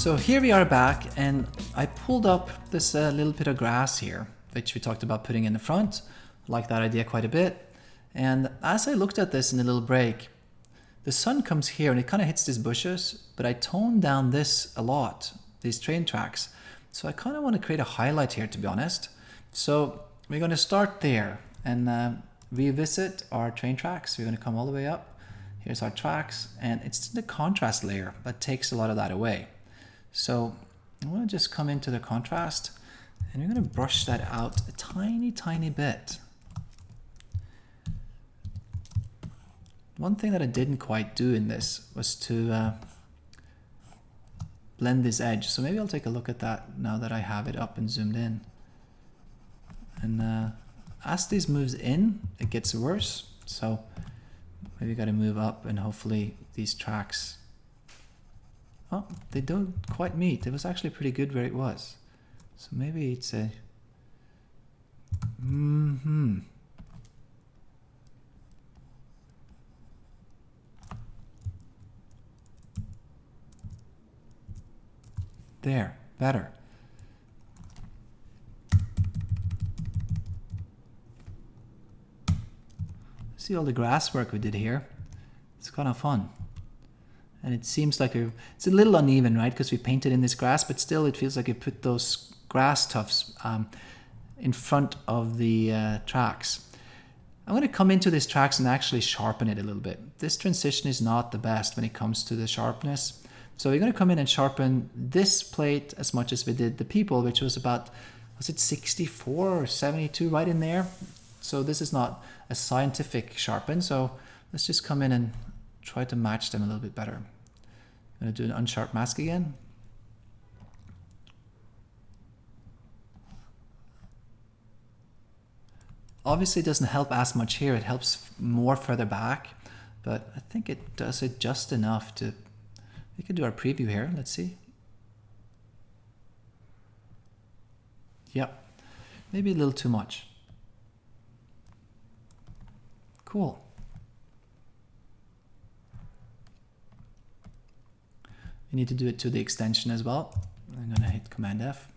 So here we are back, and I pulled up this little bit of grass here, which we talked about putting in the front. I like that idea quite a bit. And as I looked at this in a little break, the sun comes here and it kind of hits these bushes, but I toned down this a lot, these train tracks. So I kind of want to create a highlight here, to be honest. So we're going to start there and revisit our train tracks. We're going to come all the way up. Here's our tracks, and it's the contrast layer that takes a lot of that away. So I'm going to just come into the contrast, and we're going to brush that out a tiny, tiny bit. One thing that I didn't quite do in this was to blend this edge. So maybe I'll take a look at that now that I have it up and zoomed in. And as this moves in, it gets worse. So maybe got to move up, and hopefully these tracks, oh, they don't quite meet. It was actually pretty good where it was. So maybe it's a, There, better. See all the grass work we did here. It's kind of fun. And it seems like it's a little uneven, right? Because we painted in this grass, but still it feels like you put those grass tufts in front of the tracks. I'm going to come into these tracks and actually sharpen it a little bit. This transition is not the best when it comes to the sharpness. So we're going to come in and sharpen this plate as much as we did the people, which was about, was it 64 or 72 right in there? So this is not a scientific sharpen. So let's just come in and try to match them a little bit better. I'm going to do an unsharp mask again. Obviously it doesn't help as much here. It helps more further back, but I think it does it just enough to, we could do our preview here. Let's see. Yep, maybe a little too much. Cool. You need to do it to the extension as well. I'm going to hit Command F.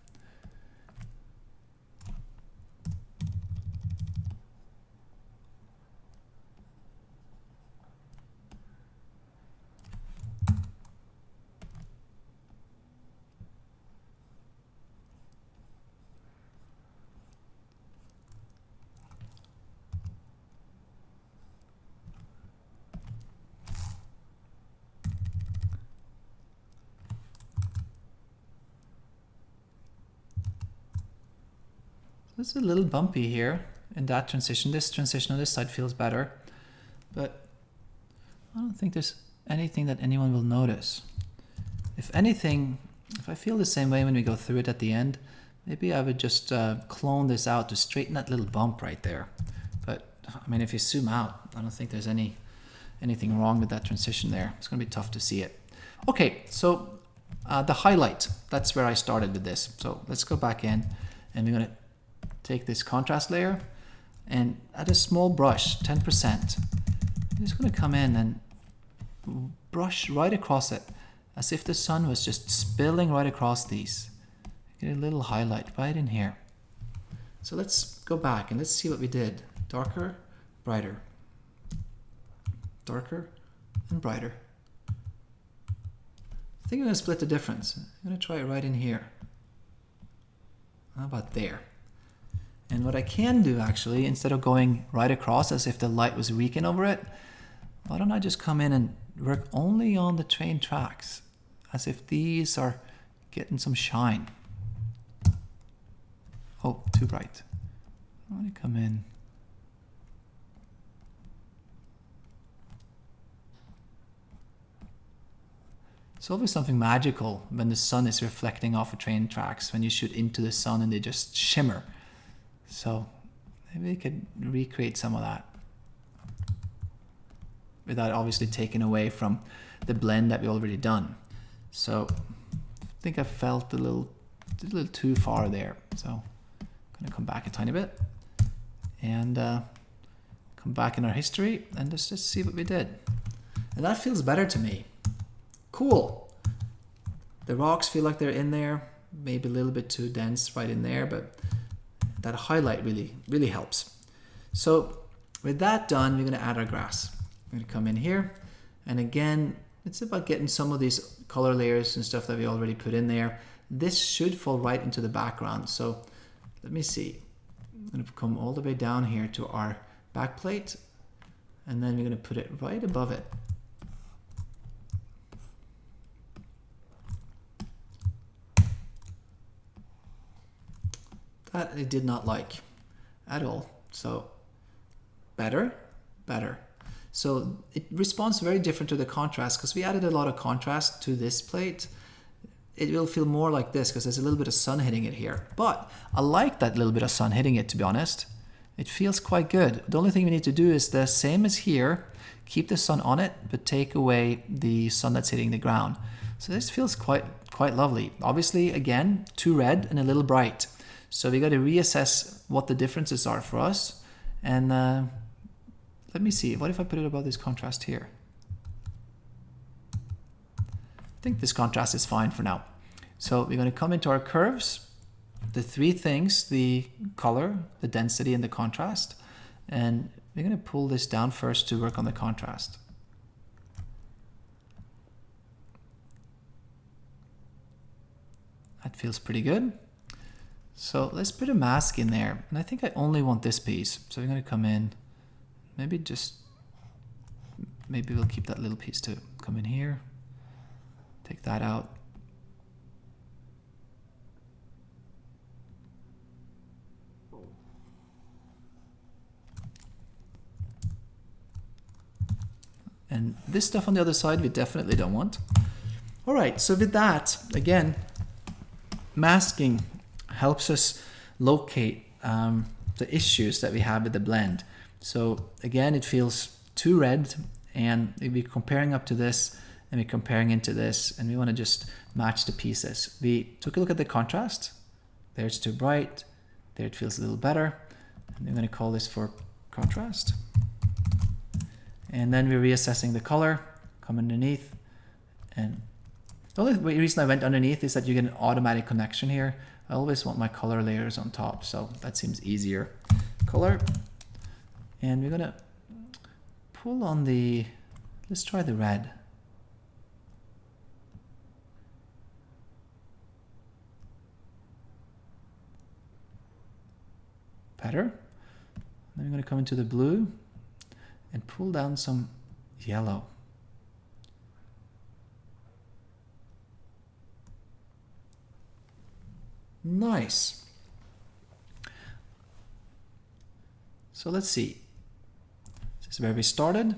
It's a little bumpy here in that transition. This transition on this side feels better, but I don't think there's anything that anyone will notice. If anything, if I feel the same way when we go through it at the end, maybe I would just clone this out to straighten that little bump right there. But I mean, if you zoom out, I don't think there's anything wrong with that transition there. It's going to be tough to see it. Okay, so the highlight, that's where I started with this. So let's go back in, and we're going to take this contrast layer and add a small brush, 10%. I'm just going to come in and brush right across it as if the sun was just spilling right across these. Get a little highlight right in here. So let's go back and let's see what we did. Darker, brighter. Darker and brighter. I think I'm going to split the difference. I'm going to try it right in here. How about there? And what I can do actually, instead of going right across as if the light was weakened over it, why don't I just come in and work only on the train tracks, as if these are getting some shine. Oh, too bright. I want to come in. It's always something magical when the sun is reflecting off of train tracks, when you shoot into the sun and they just shimmer. So maybe we could recreate some of that without obviously taking away from the blend that we already done. So I think I felt a little too far there. So I'm going to come back a tiny bit and come back in our history and just see what we did. And that feels better to me. Cool. The rocks feel like they're in there, maybe a little bit too dense right in there, but that highlight really helps. So with that done, we're going to add our grass. We're going to come in here, and again, it's about getting some of these color layers and stuff that we already put in there. This should fall right into the background. So let me see. I'm going to come all the way down here to our backplate, and then we're going to put it right above it. That I did not like at all. So better. So it responds very different to the contrast because we added a lot of contrast to this plate. It will feel more like this because there's a little bit of sun hitting it here. But I like that little bit of sun hitting it, to be honest. It feels quite good. The only thing we need to do is the same as here, keep the sun on it, but take away the sun that's hitting the ground. So this feels quite lovely. Obviously, again, too red and a little bright. So we got to reassess what the differences are for us. And let me see, what if I put it above this contrast here? I think this contrast is fine for now. So we're going to come into our curves, the three things, the color, the density, and the contrast. And we're going to pull this down first to work on the contrast. That feels pretty good. So let's put a mask in there. And I think I only want this piece. So we're going to come in, maybe we'll keep that little piece too. Come in here, take that out. And this stuff on the other side, we definitely don't want. All right, so with that, again, masking helps us locate the issues that we have with the blend. So again, it feels too red, and we're comparing up to this, and we're comparing into this, and we want to just match the pieces. We took a look at the contrast. There it's too bright. There it feels a little better. And we're going to call this for contrast. And then we're reassessing the color, come underneath. And the only reason I went underneath is that you get an automatic connection here. I always want my color layers on top, so that seems easier. Color. And we're gonna pull on the, let's try the red. Better. Then we're gonna come into the blue and pull down some yellow. Nice. So let's see. This is where we started,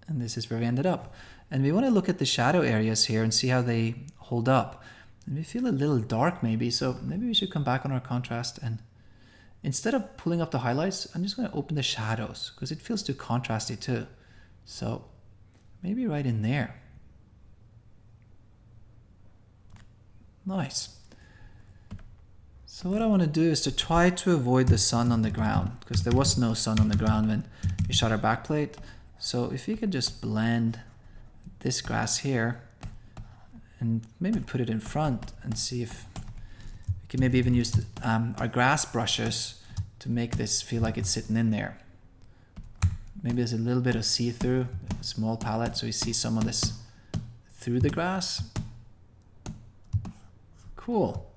and this is where we ended up. And we want to look at the shadow areas here and see how they hold up. And we feel a little dark maybe, so maybe we should come back on our contrast, and instead of pulling up the highlights, I'm just going to open the shadows because it feels too contrasty too. So maybe right in there. Nice. So what I want to do is to try to avoid the sun on the ground, because there was no sun on the ground when we shot our backplate. So if you could just blend this grass here and maybe put it in front and see if we can maybe even use our grass brushes to make this feel like it's sitting in there. Maybe there's a little bit of see-through, a small palette, so you see some of this through the grass. Cool.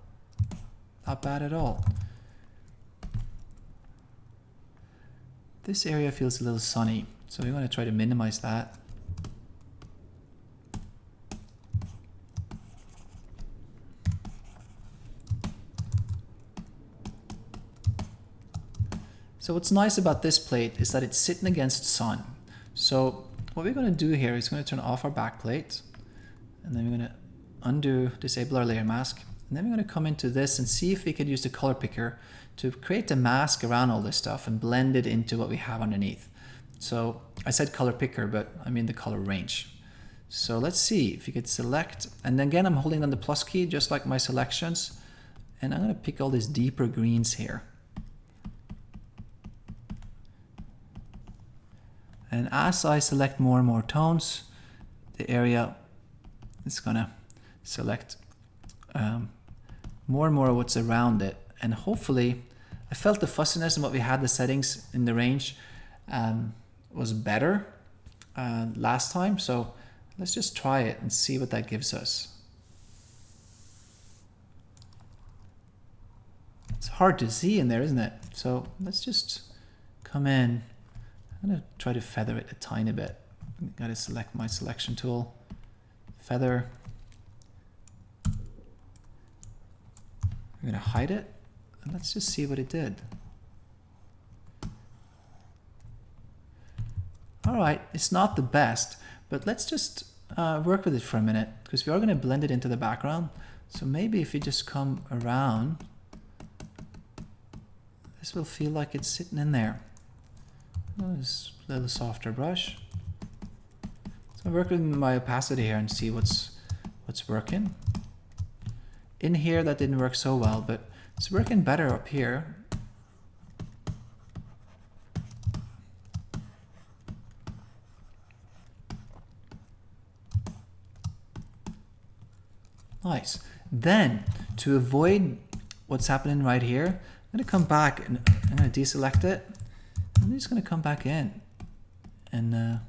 Not bad at all. This area feels a little sunny, so we want to try to minimize that. So what's nice about this plate is that it's sitting against sun. So what we're going to do here is going to turn off our backplate, and then we're going to disable our layer mask. And then we're going to come into this and see if we could use the color picker to create a mask around all this stuff and blend it into what we have underneath. So I said color picker, but I mean the color range. So let's see if you could select, and then again I'm holding down the plus key just like my selections, and I'm going to pick all these deeper greens here. And as I select more and more tones, the area is going to select more and more of what's around it. And hopefully, I felt the fussiness and what we had the settings in the range was better last time. So let's just try it and see what that gives us. It's hard to see in there, isn't it? So let's just come in. I'm gonna try to feather it a tiny bit. Got to select my selection tool, feather. I'm gonna hide it, and let's just see what it did. All right, it's not the best, but let's just work with it for a minute, because we are gonna blend it into the background. So maybe if you just come around, this will feel like it's sitting in there. This little softer brush. So I work with my opacity here and see what's working. In here that didn't work so well, but it's working better up here. Nice. Then to avoid what's happening right here, I'm going to come back and I'm going to deselect it. I'm just going to come back in and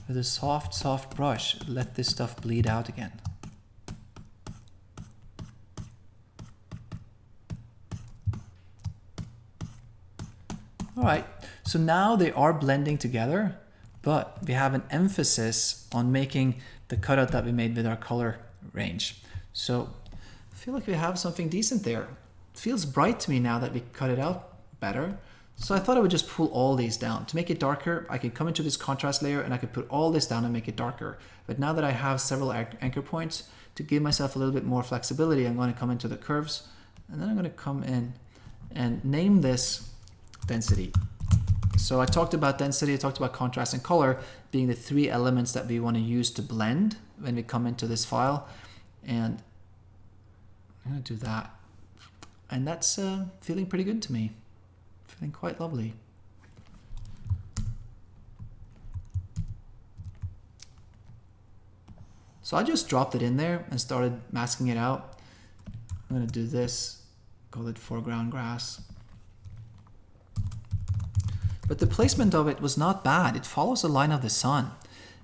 with a soft brush, let this stuff bleed out again. All right, so now they are blending together, but we have an emphasis on making the cutout that we made with our color range. So I feel like we have something decent there. It feels bright to me now that we cut it out better. So I thought I would just pull all these down. To make it darker, I could come into this contrast layer and I could put all this down and make it darker. But now that I have several anchor points, to give myself a little bit more flexibility, I'm going to come into the curves, and then I'm going to come in and name this density. So I talked about density, I talked about contrast and color being the three elements that we want to use to blend when we come into this file. And I'm going to do that. And that's feeling pretty good to me. Feeling quite lovely. So I just dropped it in there and started masking it out. I'm going to do this, call it foreground grass. But the placement of it was not bad. It follows the line of the sun.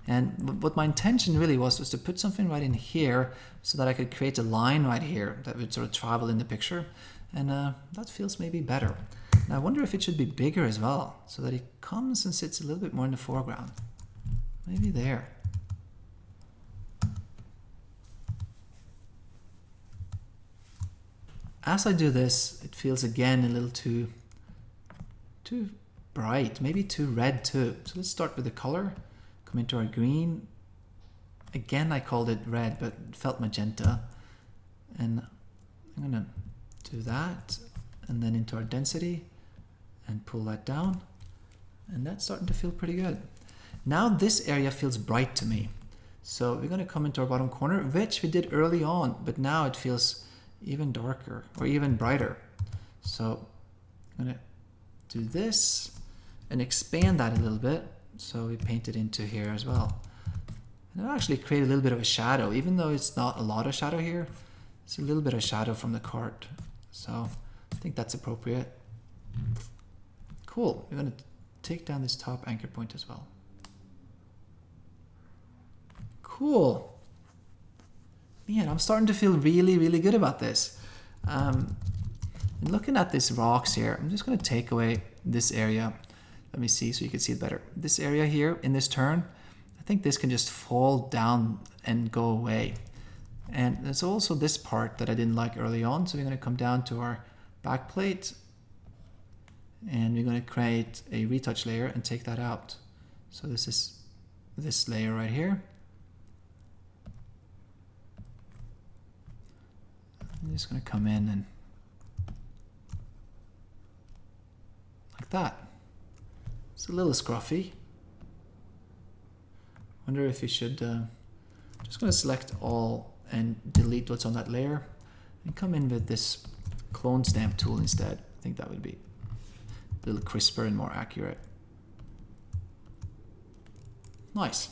And what my intention really was to put something right in here so that I could create a line right here that would sort of travel in the picture. And that feels maybe better. And I wonder if it should be bigger as well, so that it comes and sits a little bit more in the foreground. Maybe there. As I do this, it feels again a little too bright, maybe too red too. So let's start with the color. Come into our green. Again, I called it red, but it felt magenta. And I'm gonna do that, and then into our density, and pull that down. And that's starting to feel pretty good. Now this area feels bright to me. So we're gonna come into our bottom corner, which we did early on, but now it feels even darker or even brighter. So I'm gonna do this and expand that a little bit. So we paint it into here as well. And it'll actually create a little bit of a shadow, even though it's not a lot of shadow here. It's a little bit of shadow from the cart. So I think that's appropriate. Cool. We're going to take down this top anchor point as well. Cool. Man, I'm starting to feel really, really good about this. And looking at these rocks here, I'm just going to take away this area. Let me see so you can see it better. This area here in this turn, I think this can just fall down and go away. And there's also this part that I didn't like early on. So we're going to come down to our back plate and we're going to create a retouch layer and take that out. So this is this layer right here. I'm just going to come in and like that. It's a little scruffy. Wonder if you should, just going to select all and delete what's on that layer and come in with this clone stamp tool instead. I think that would be a little crisper and more accurate. Nice.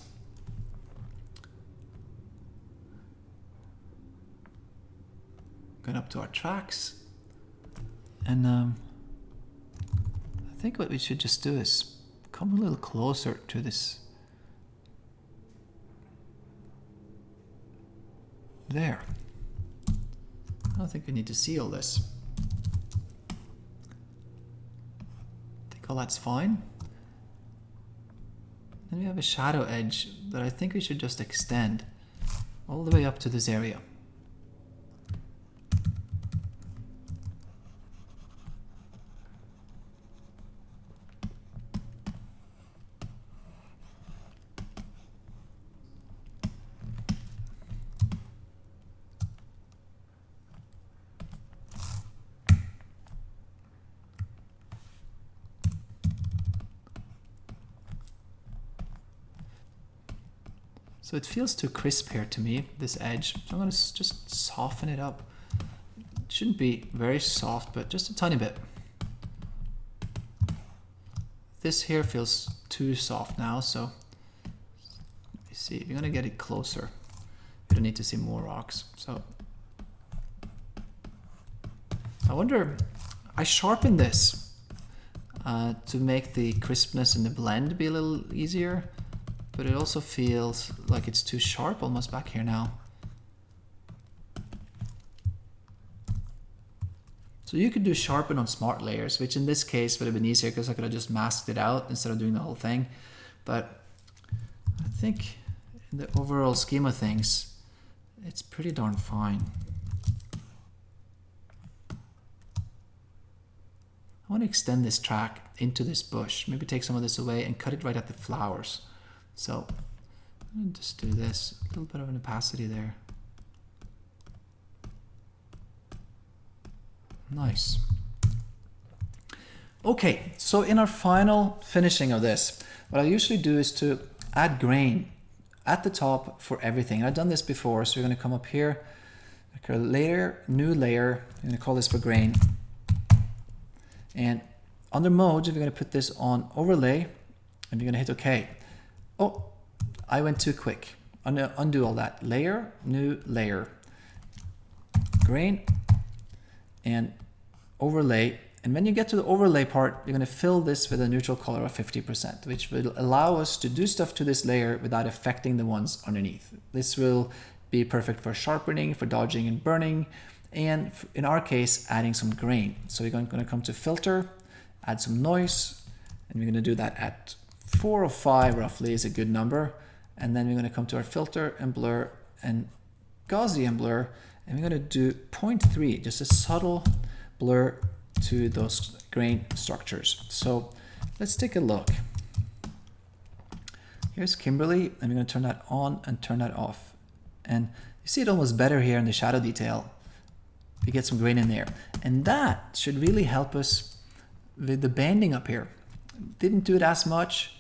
going up to our tracks. And I think what we should just do is come a little closer to this. There. I don't think we need to see all this. I think all that's fine. Then we have a shadow edge that I think we should just extend all the way up to this area. So it feels too crisp here to me, this edge. So I'm going to just soften it up. It shouldn't be very soft, but just a tiny bit. This here feels too soft now, so you see, if you're going to get it closer, you don't need to see more rocks. So I wonder, I sharpened this to make the crispness in the blend be a little easier. But it also feels like it's too sharp almost back here now. So you could do sharpen on smart layers, which in this case would have been easier because I could have just masked it out instead of doing the whole thing. But I think in the overall scheme of things, it's pretty darn fine. I want to extend this track into this bush, maybe take some of this away and cut it right at the flowers. So I'm going to just do this, a little bit of an opacity there. Nice. Okay, so in our final finishing of this, what I usually do is to add grain at the top for everything. I've done this before, so you're going to come up here, like a layer, new layer, I'm going to call this for grain. And under modes, we're going to put this on overlay, and you're going to hit OK. Oh, I went too quick. Undo all that. Layer, new layer, grain, and overlay. And when you get to the overlay part, you're going to fill this with a neutral color of 50%, which will allow us to do stuff to this layer without affecting the ones underneath. This will be perfect for sharpening, for dodging and burning, and in our case, adding some grain. So we're going to come to filter, add some noise, and we're going to do that at 4 or 5 roughly is a good number. And then we're going to come to our filter and blur and Gaussian blur, and we're going to do 0.3, just a subtle blur to those grain structures. So let's take a look. Here's Kimberly, and we're going to turn that on and turn that off. And you see it almost better here in the shadow detail. We get some grain in there. And that should really help us with the banding up here. Didn't do it as much.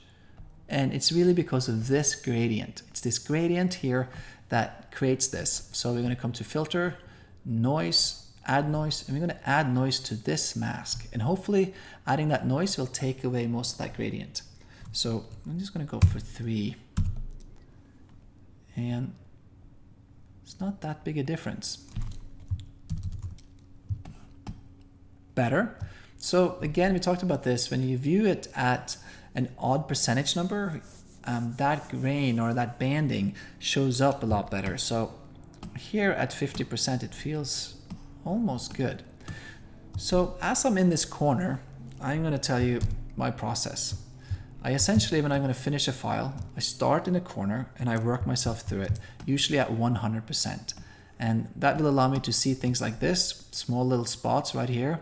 And it's really because of this gradient. It's this gradient here that creates this. So we're going to come to filter, noise, add noise, and we're going to add noise to this mask. And hopefully adding that noise will take away most of that gradient. So I'm just going to go for 3. And it's not that big a difference. Better. So again, we talked about this. When you view it at an odd percentage number, that grain or that banding shows up a lot better. So here at 50%, it feels almost good. So as I'm in this corner, I'm going to tell you my process. I essentially, when I'm going to finish a file, I start in a corner and I work myself through it, usually at 100%. And that will allow me to see things like this, small little spots right here,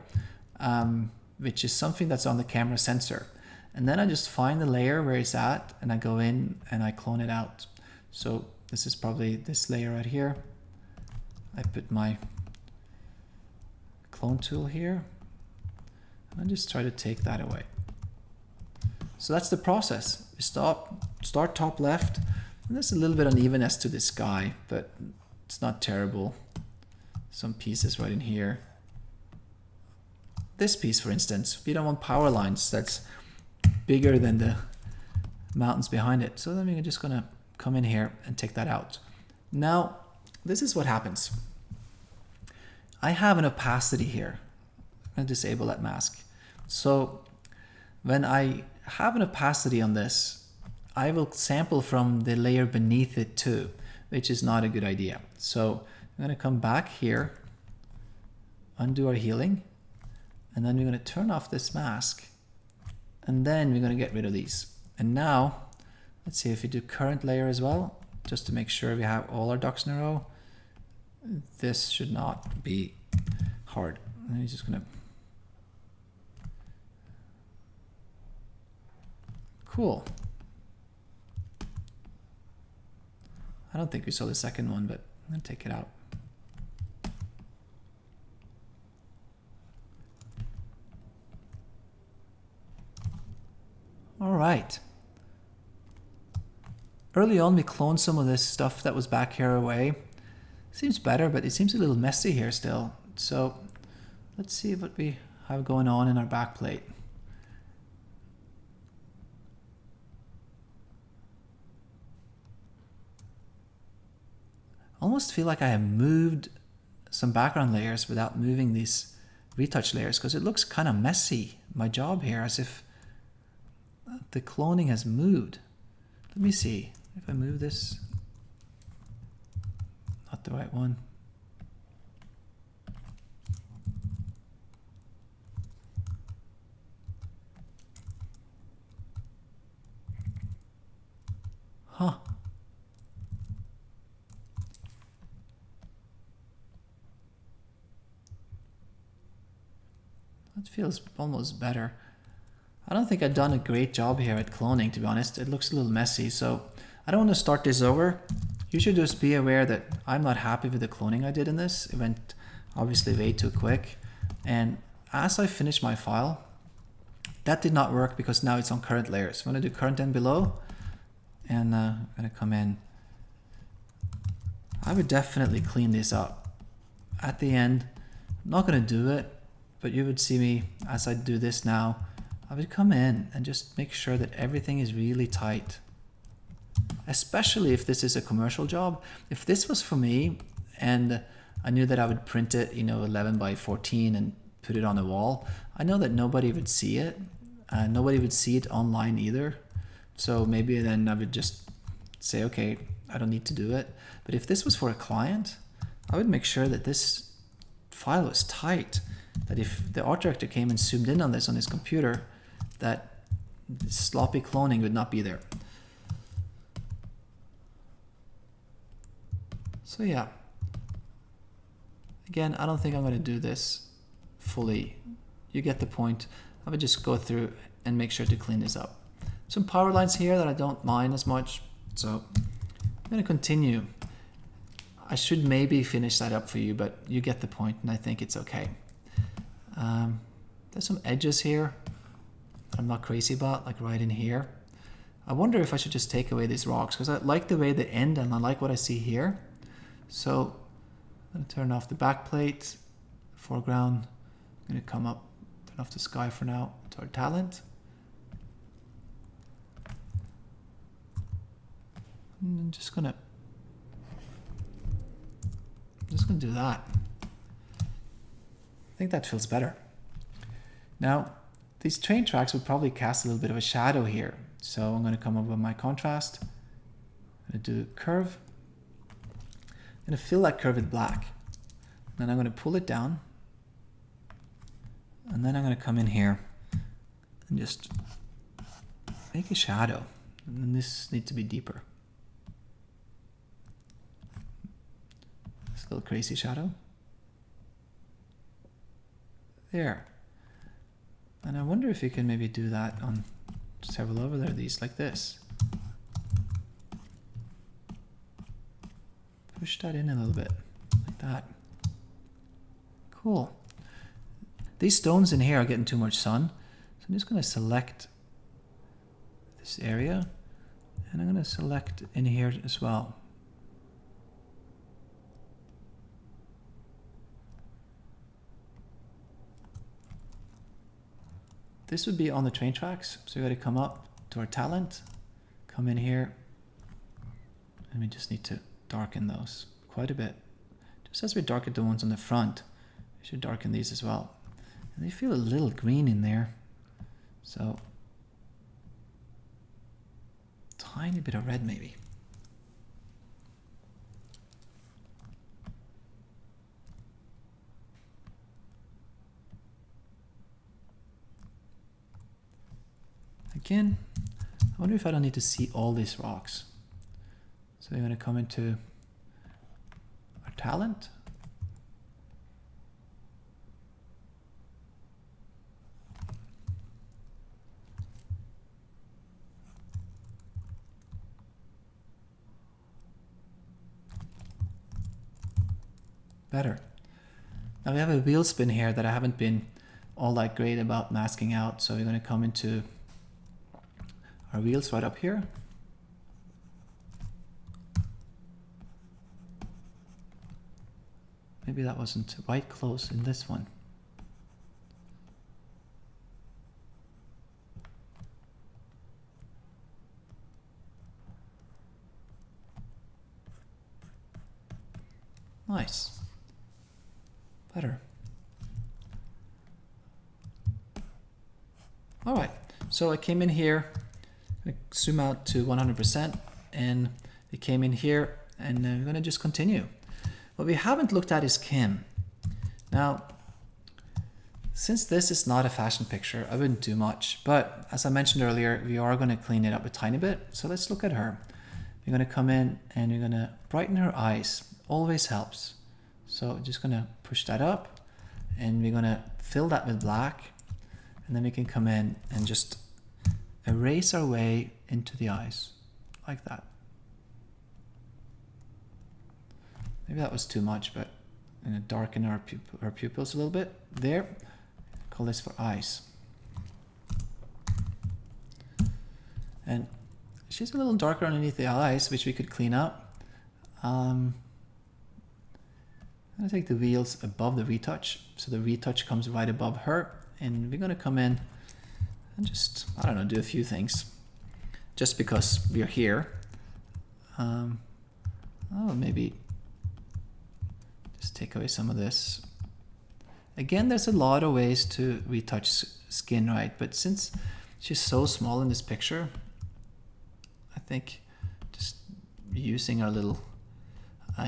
which is something that's on the camera sensor. And then I just find the layer where it's at, and I go in and I clone it out. So this is probably this layer right here. I put my clone tool here, and I just try to take that away. So that's the process. We start top left, and there's a little bit unevenness to this sky, but it's not terrible. Some pieces right in here. This piece, for instance, we don't want power lines that's bigger than the mountains behind it. So then we're just going to come in here and take that out. Now, this is what happens. I have an opacity here. I'm going to disable that mask. So when I have an opacity on this, I will sample from the layer beneath it too, which is not a good idea. So I'm going to come back here, undo our healing, and then we're going to turn off this mask, and then we're going to get rid of these. And now, let's see if we do current layer as well, just to make sure we have all our ducks in a row. This should not be hard. I'm just going to... Cool. I don't think we saw the second one, but I'm going to take it out. All right. Early on, we cloned some of this stuff that was back here away. Seems better, but it seems a little messy here still. So let's see what we have going on in our backplate. I almost feel like I have moved some background layers without moving these retouch layers, because it looks kind of messy, my job here, as if the cloning has moved. Let me see if I move this. Not the right one. Huh. That feels almost better. I don't think I've done a great job here at cloning, to be honest. It looks a little messy, so I don't want to start this over. You should just be aware that I'm not happy with the cloning I did in this. It went obviously way too quick. And as I finish my file, that did not work because now it's on current layers. I'm going to do current and below, and I'm going to come in. I would definitely clean this up. At the end, I'm not going to do it, but you would see me as I do this now. I would come in and just make sure that everything is really tight. Especially if this is a commercial job. If this was for me and I knew that I would print it, 11 by 14 and put it on a wall, I know that nobody would see it. Nobody would see it online either. So maybe then I would just say, okay, I don't need to do it. But if this was for a client, I would make sure that this file was tight. That if the art director came and zoomed in on this on his computer, that sloppy cloning would not be there. So yeah, again, I don't think I'm going to do this fully. You get the point. I would just go through and make sure to clean this up. Some power lines here that I don't mind as much, so I'm going to continue. I should maybe finish that up for you, but you get the point, and I think it's okay. There's some edges here that I'm not crazy about, like right in here. I wonder if I should just take away these rocks, because I like the way they end and I like what I see here. So I'm going to turn off the back plate, foreground. I'm going to come up, turn off the sky for now, to our talent. And I'm just going to do that. I think that feels better. Now, these train tracks would probably cast a little bit of a shadow here. So I'm going to come up with my contrast. I'm going to do curve. I'm going to fill that curve with black. Then I'm going to pull it down. And then I'm going to come in here and just make a shadow. And then this needs to be deeper. It's a little crazy shadow. There. And I wonder if you can maybe do that on several over there, these like this. Push that in a little bit, like that. Cool. These stones in here are getting too much sun, so I'm just going to select this area, and I'm going to select in here as well. This would be on the train tracks, so we got to come up to our talent, come in here, and we just need to darken those quite a bit. Just as we darken the ones on the front, I should darken these as well. And they feel a little green in there. So, tiny bit of red maybe. Again, I wonder if I don't need to see all these rocks. So we're going to come into our talent. Better. Now we have a wheel spin here that I haven't been all that great about masking out. So we're going to come into our wheels right up here. Maybe that wasn't right close in this one. Nice. Better. All right, so I came in here, I zoom out to 100%, and we came in here, and we're going to just continue. What we haven't looked at is Kim. Now, since this is not a fashion picture, I wouldn't do much, but as I mentioned earlier, we are going to clean it up a tiny bit. So let's look at her. We're going to come in and we're going to brighten her eyes. Always helps. So just going to push that up, and we're going to fill that with black, and then we can come in and just erase our way into the eyes like that. Maybe that was too much, but I'm going to darken our pupils a little bit. There. Call this for eyes. And she's a little darker underneath the eyes, which we could clean up. I'm going to take the wheels above the retouch. So the retouch comes right above her. And we're going to come in and just, I don't know, do a few things. Just because we're here. Maybe just take away some of this. Again, there's a lot of ways to retouch skin, right? But since she's so small in this picture, I think just using our little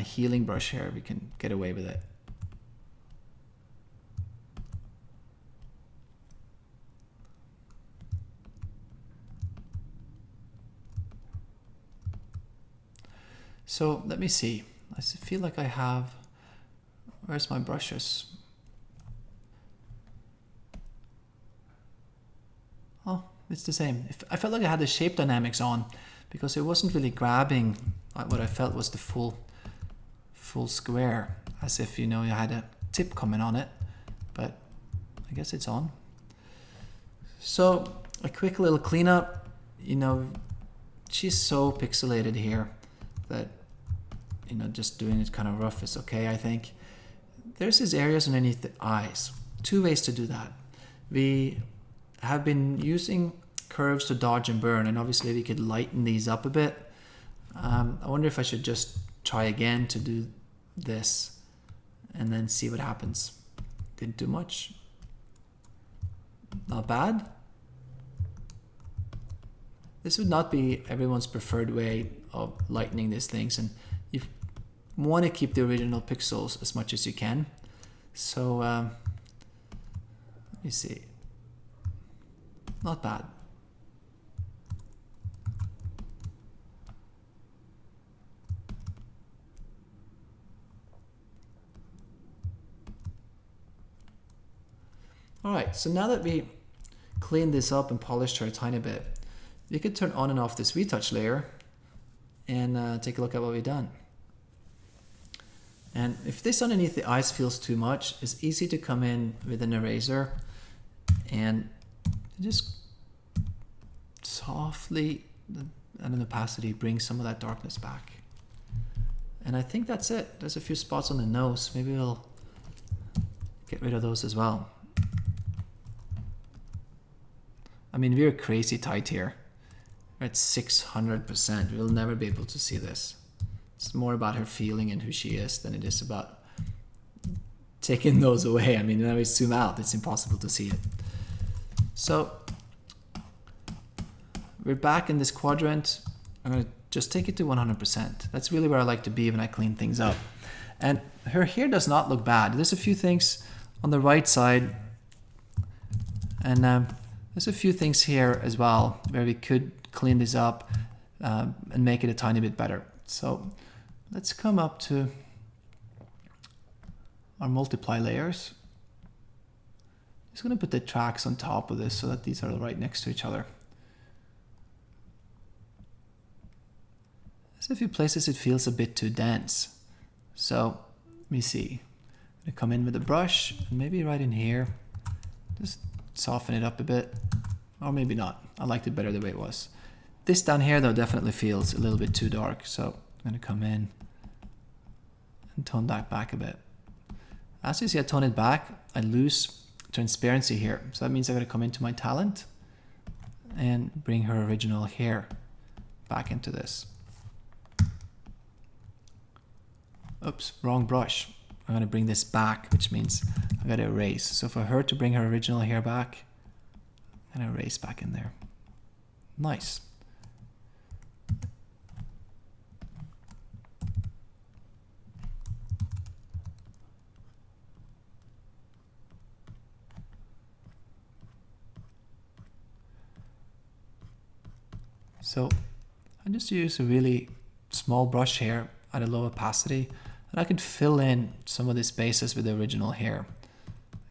healing brush here, we can get away with it. So let me see. I feel like I have, where's my brushes? Oh, it's the same. I felt like I had the shape dynamics on because it wasn't really grabbing what I felt was the full square, as if, you know, you had a tip coming on it, but I guess it's on. So a quick little cleanup. You know, she's so pixelated here that, you know, just doing it kind of rough is okay, I think. There's these areas underneath the eyes. Two ways to do that. We have been using curves to dodge and burn, and obviously we could lighten these up a bit. I wonder if I should just try again to do this and then see what happens. Didn't do much. Not bad. This would not be everyone's preferred way of lightening these things, and you want to keep the original pixels as much as you can. So let me see. Not bad. All right, so now that we cleaned this up and polished her a tiny bit, we could turn on and off this retouch layer and take a look at what we've done. And if this underneath the eyes feels too much, it's easy to come in with an eraser and just softly, at an opacity, bring some of that darkness back. And I think that's it. There's a few spots on the nose. Maybe we'll get rid of those as well. I mean, we're crazy tight here. We're at 600%. We'll never be able to see this. It's more about her feeling and who she is than it is about taken those away. I mean, when we zoom out, it's impossible to see it. So we're back in this quadrant. I'm going to just take it to 100%. That's really where I like to be when I clean things up. And her hair does not look bad. There's a few things on the right side, and there's a few things here as well where we could clean this up and make it a tiny bit better. So let's come up to our multiply layers. Just going to put the tracks on top of this so that these are right next to each other. There's a few places it feels a bit too dense. So let me see. I'm gonna come in with a brush and maybe right in here, just soften it up a bit, or maybe not. I liked it better the way it was. This down here though definitely feels a little bit too dark, so I'm gonna come in and tone that back a bit. As you see, I tone it back, I lose transparency here. So that means I'm gonna come into my talent and bring her original hair back into this. Oops, wrong brush. I'm going to bring this back, which means I got to erase. So for her to bring her original hair back, I'm going to erase back in there. Nice. So I just use a really small brush here at a low opacity, and I could fill in some of the spaces with the original hair.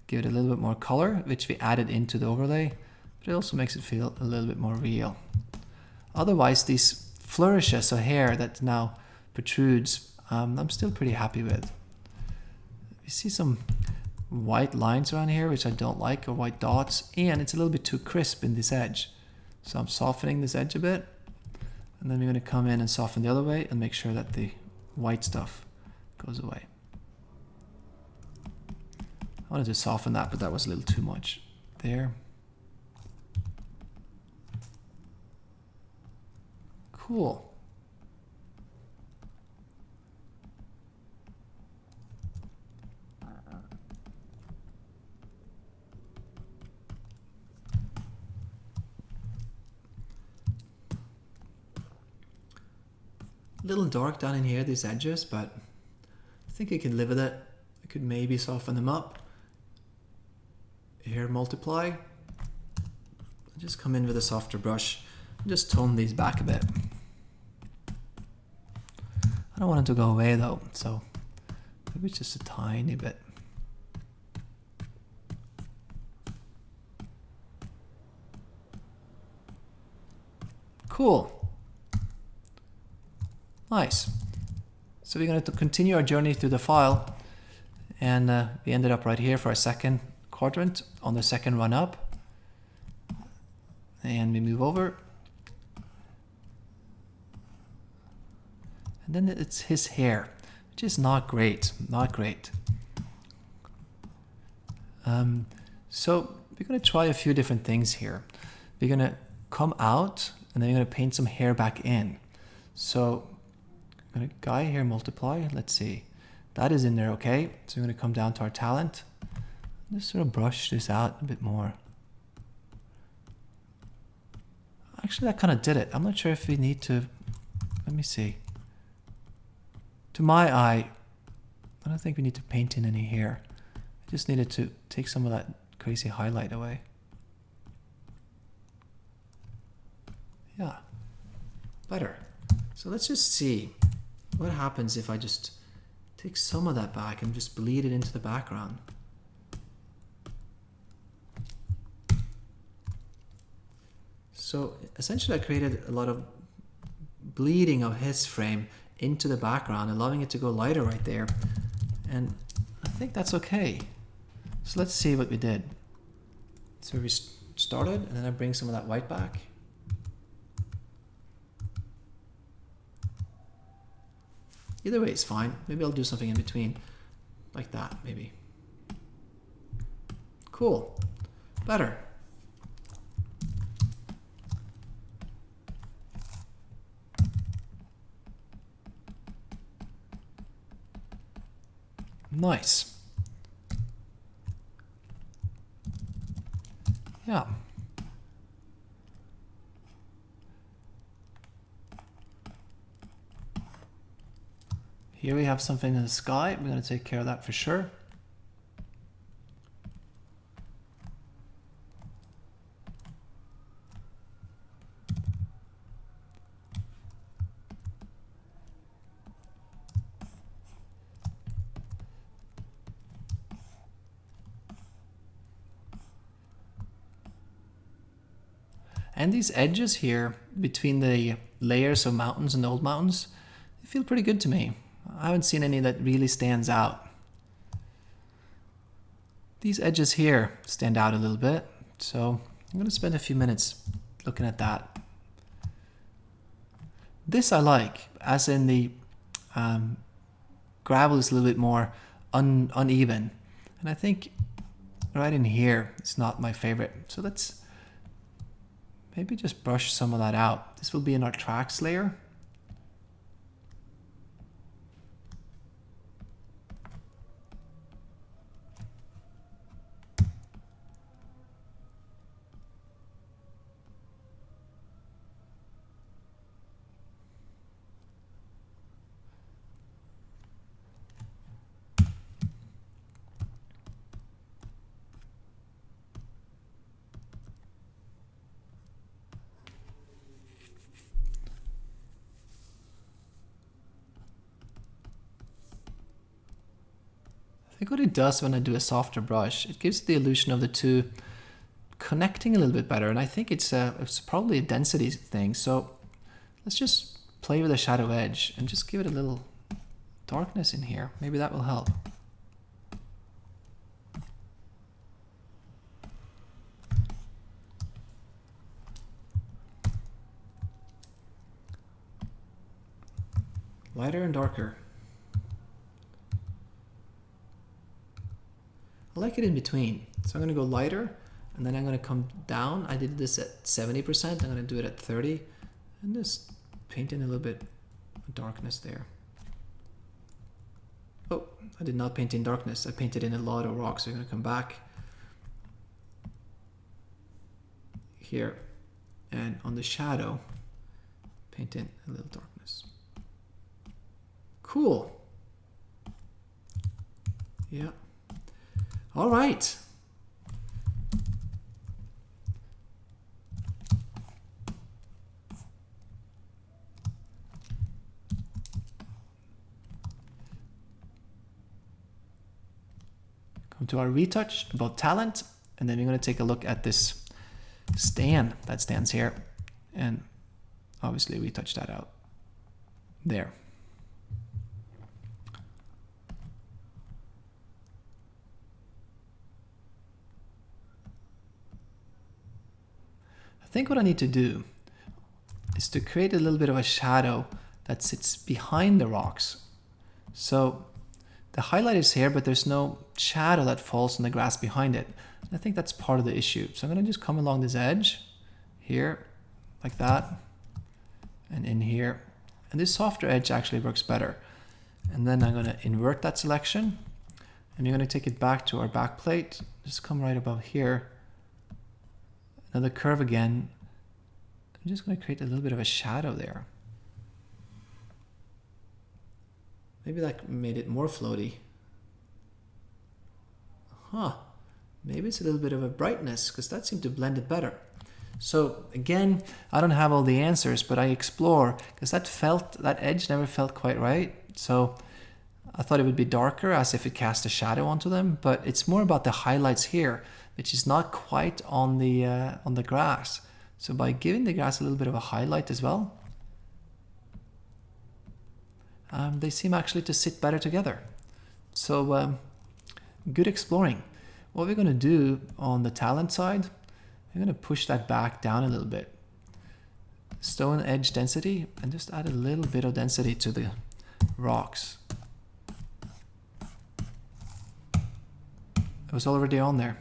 Give it a little bit more color, which we added into the overlay, but it also makes it feel a little bit more real. Otherwise, these flourishes of hair that now protrudes, I'm still pretty happy with. You see some white lines around here, which I don't like, or white dots, and it's a little bit too crisp in this edge. So I'm softening this edge a bit, and then we're going to come in and soften the other way and make sure that the white stuff goes away. I wanted to soften that, but that was a little too much. There. Cool. A little dark down in here, these edges, but I think I can live with it. I could maybe soften them up. Here, multiply. Just come in with a softer brush and just tone these back a bit. I don't want it to go away though, so maybe just a tiny bit. Cool. Nice. So we're going to continue our journey through the file, and we ended up right here for our second quadrant on the second run up, and we move over, and then it's his hair, which is not great, not great. So we're going to try a few different things here. We're going to come out and then we're going to paint some hair back in. So I'm going to guy hair multiply. Let's see. That is in there, okay. So we're going to come down to our talent. Just sort of brush this out a bit more. Actually, that kind of did it. I'm not sure if we need to, let me see. To my eye, I don't think we need to paint in any hair. I just needed to take some of that crazy highlight away. Yeah, better. So let's just see what happens if I just take some of that back and just bleed it into the background. So essentially I created a lot of bleeding of his frame into the background, allowing it to go lighter right there. And I think that's okay. So let's see what we did. So we started, and then I bring some of that white back. Either way is fine. Maybe I'll do something in between, like that, maybe. Cool. Better. Nice. Yeah. Here we have something in the sky. We're going to take care of that for sure. And these edges here between the layers of mountains and old mountains, they feel pretty good to me. I haven't seen any that really stands out. These edges here stand out a little bit, so I'm going to spend a few minutes looking at that. This I like, as in the gravel is a little bit more uneven. And I think right in here, it's not my favorite. So let's maybe just brush some of that out. This will be in our tracks layer. I think what it does when I do a softer brush, it gives the illusion of the two connecting a little bit better. And I think it's probably a density thing. So let's just play with the shadow edge and just give it a little darkness in here. Maybe that will help. Lighter and darker. I like it in between. So I'm going to go lighter, and then I'm going to come down. I did this at 70%. I'm going to do it at 30, and just paint in a little bit of darkness there. Oh, I did not paint in darkness. I painted in a lot of rocks. So I'm going to come back here, and on the shadow, paint in a little darkness. Cool. Yeah. All right. Come to our retouch about talent, and then we're going to take a look at this stand that stands here, and obviously retouch that out there. I think what I need to do is to create a little bit of a shadow that sits behind the rocks. So the highlight is here, but there's no shadow that falls on the grass behind it. And I think that's part of the issue. So I'm going to just come along this edge here, like that, and in here. And this softer edge actually works better. And then I'm going to invert that selection, and we're going to take it back to our back plate. Just come right above here. Another curve again. I'm just going to create a little bit of a shadow there. Maybe that made it more floaty. Huh. Maybe it's a little bit of a brightness, because that seemed to blend it better. So again, I don't have all the answers, but I explore, because that edge never felt quite right. So I thought it would be darker, as if it cast a shadow onto them, but it's more about the highlights here, which is not quite on the grass. So by giving the grass a little bit of a highlight as well, they seem actually to sit better together. So good exploring. What we're going to do on the talent side, we're going to push that back down a little bit. Stone edge density, and just add a little bit of density to the rocks. It was already on there,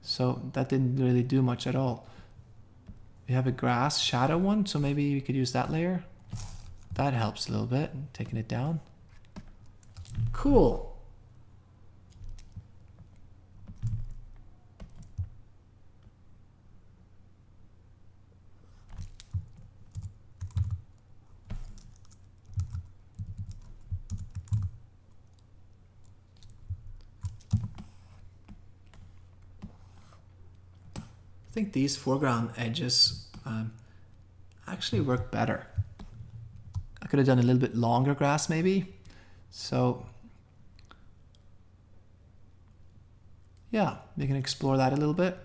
so that didn't really do much at all. We have a grass shadow one, so maybe we could use that layer. That helps a little bit, taking it down. Cool. think these foreground edges actually work better. I could have done a little bit longer grass maybe. So yeah, we can explore that a little bit.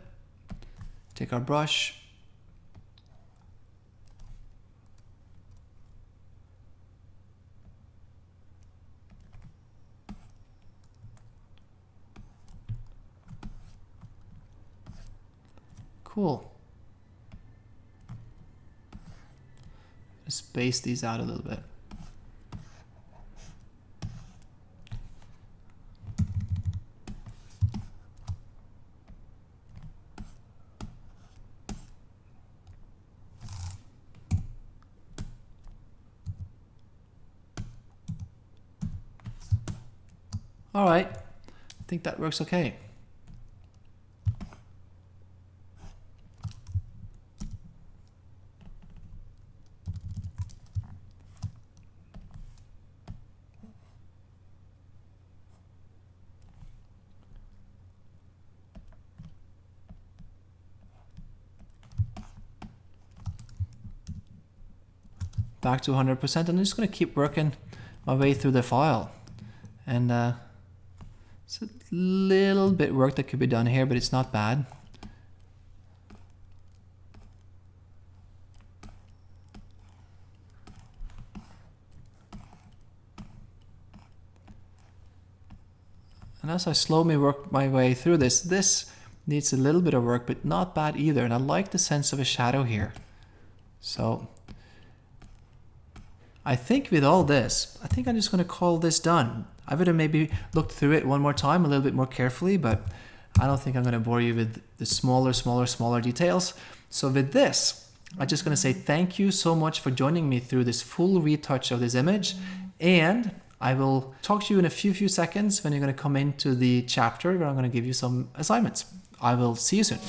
Take our brush. Cool. Space these out a little bit. All right, I think that works okay. Back to 100%. I'm just going to keep working my way through the file. And it's a little bit work that could be done here, but it's not bad. And as I slowly work my way through this, this needs a little bit of work, but not bad either. And I like the sense of a shadow here. So I think with all this, I think I'm just going to call this done. I would have maybe looked through it one more time a little bit more carefully, but I don't think I'm going to bore you with the smaller details. So with this, I'm just going to say thank you so much for joining me through this full retouch of this image. And I will talk to you in a few seconds when you're going to come into the chapter where I'm going to give you some assignments. I will see you soon.